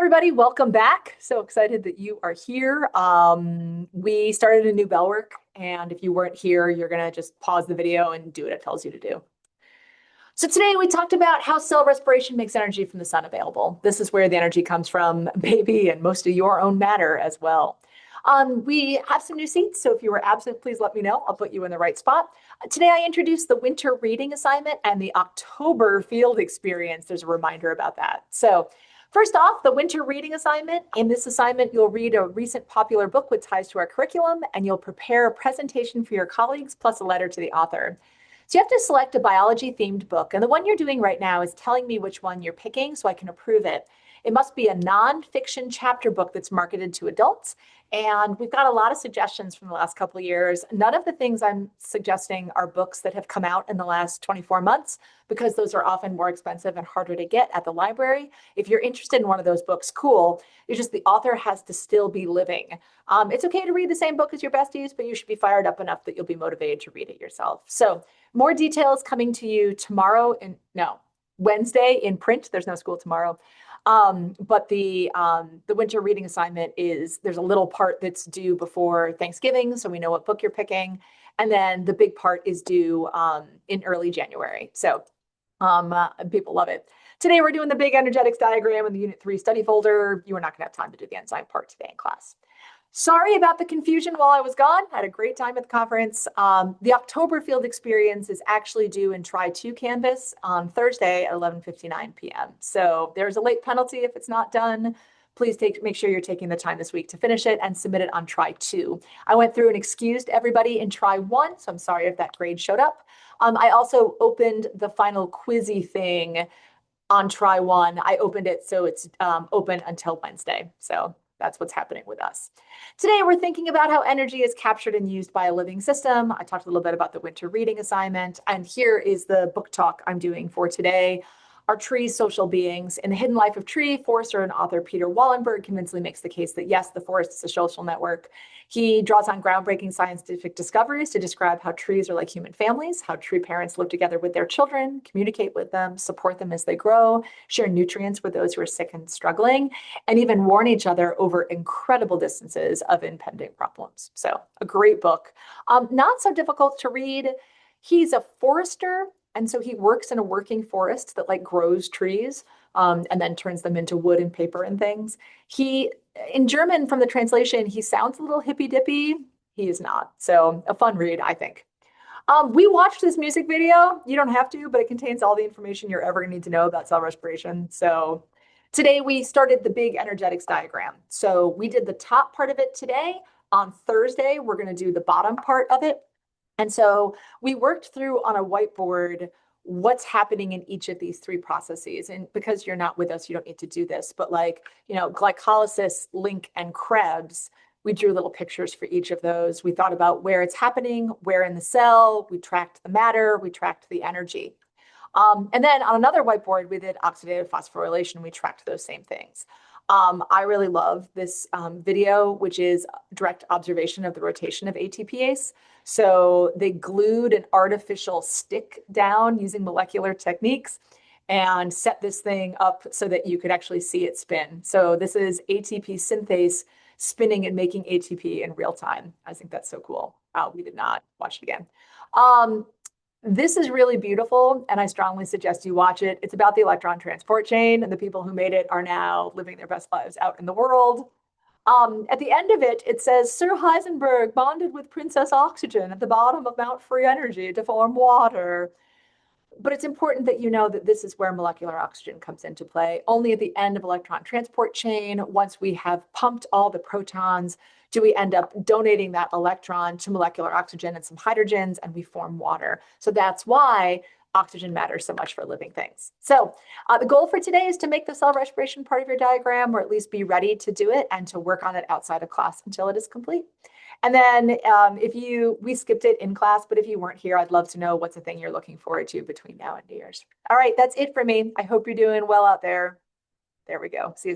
everybody, welcome back. So excited that you are here. We started a new bell work, and if you weren't here, you're gonna just pause the video and do what it tells you to do. So today we talked about how cell respiration makes energy from the sun available. This is where the energy comes from, maybe, and most of your own matter as well. We have some new seats, so if you were absent, please let me know. I'll put you in the right spot. Today I introduced the winter reading assignment and the October field experience. There's a reminder about that. So first off, the winter reading assignment. In this assignment, you'll read a recent popular book with ties to our curriculum, and you'll prepare a presentation for your colleagues plus a letter to the author. So you have to select a biology-themed book, and the one you're doing right now is telling me which one you're picking so I can approve it. It must be a nonfiction chapter book that's marketed to adults. And we've got a lot of suggestions from the last couple of years. None of the things I'm suggesting are books that have come out in the last 24 months, because those are often more expensive and harder to get at the library. If you're interested in one of those books, cool. It's just the author has to still be living. It's okay to read the same book as your besties, but you should be fired up enough that you'll be motivated to read it yourself. So more details coming to you tomorrow, Wednesday in print. There's no school tomorrow. But the winter reading assignment there's a little part that's due before Thanksgiving, so we know what book you're picking. And then the big part is due in early January. So people love it. Today we're doing the big energetics diagram in the Unit 3 study folder. You are not going to have time to do the enzyme part today in class. Sorry about the confusion while I was gone. I had a great time at the conference. The October field experience is actually due in Try 2 Canvas on Thursday at 11:59 p.m. So there's a late penalty if it's not done. Please make sure you're taking the time this week to finish it and submit it on Try 2. I went through and excused everybody in Try 1, so I'm sorry if that grade showed up. I also opened the final quizzy thing on Try 1. I opened it so it's open until Wednesday. So that's what's happening with us. Today, we're thinking about how energy is captured and used by a living system. I talked a little bit about the winter reading assignment, and here is the book talk I'm doing for today. Are trees social beings? In The Hidden Life of Tree, forester and author Peter Wallenberg convincingly makes the case that yes, the forest is a social network. He draws on groundbreaking scientific discoveries to describe how trees are like human families, how tree parents live together with their children, communicate with them, support them as they grow, share nutrients with those who are sick and struggling, and even warn each other over incredible distances of impending problems. So a great book. Not so difficult to read. He's a forester, and so he works in a working forest that grows trees and then turns them into wood and paper and things. In German, from the translation, he sounds a little hippy-dippy. He is not. So a fun read, I think. We watched this music video. You don't have to, but it contains all the information you're ever going to need to know about cell respiration. So today we started the big energetics diagram. So we did the top part of it today. On Thursday, we're going to do the bottom part of it. And so we worked through on a whiteboard what's happening in each of these three processes. And because you're not with us, you don't need to do this. But glycolysis, link, and Krebs, we drew little pictures for each of those. We thought about where it's happening, where in the cell. We tracked the matter. We tracked the energy. And then on another whiteboard, we did oxidative phosphorylation. We tracked those same things. I really love this video, which is direct observation of the rotation of ATPase. So they glued an artificial stick down using molecular techniques and set this thing up so that you could actually see it spin. So this is ATP synthase spinning and making ATP in real time. I think that's so cool. We did not watch it again. This is really beautiful, and I strongly suggest you watch it. It's about the electron transport chain, and the people who made it are now living their best lives out in the world. At the end of it, it says, Sir Heisenberg bonded with Princess Oxygen at the bottom of Mount Free Energy to form water. But it's important that you know that this is where molecular oxygen comes into play. Only at the end of electron transport chain, once we have pumped all the protons, do we end up donating that electron to molecular oxygen and some hydrogens, and we form water. So that's why oxygen matters so much for living things. So the goal for today is to make the cell respiration part of your diagram, or at least be ready to do it and to work on it outside of class until it is complete. And then we skipped it in class, but if you weren't here, I'd love to know what's the thing you're looking forward to between now and New Year's. All right, that's it for me. I hope you're doing well out there. There we go. See you.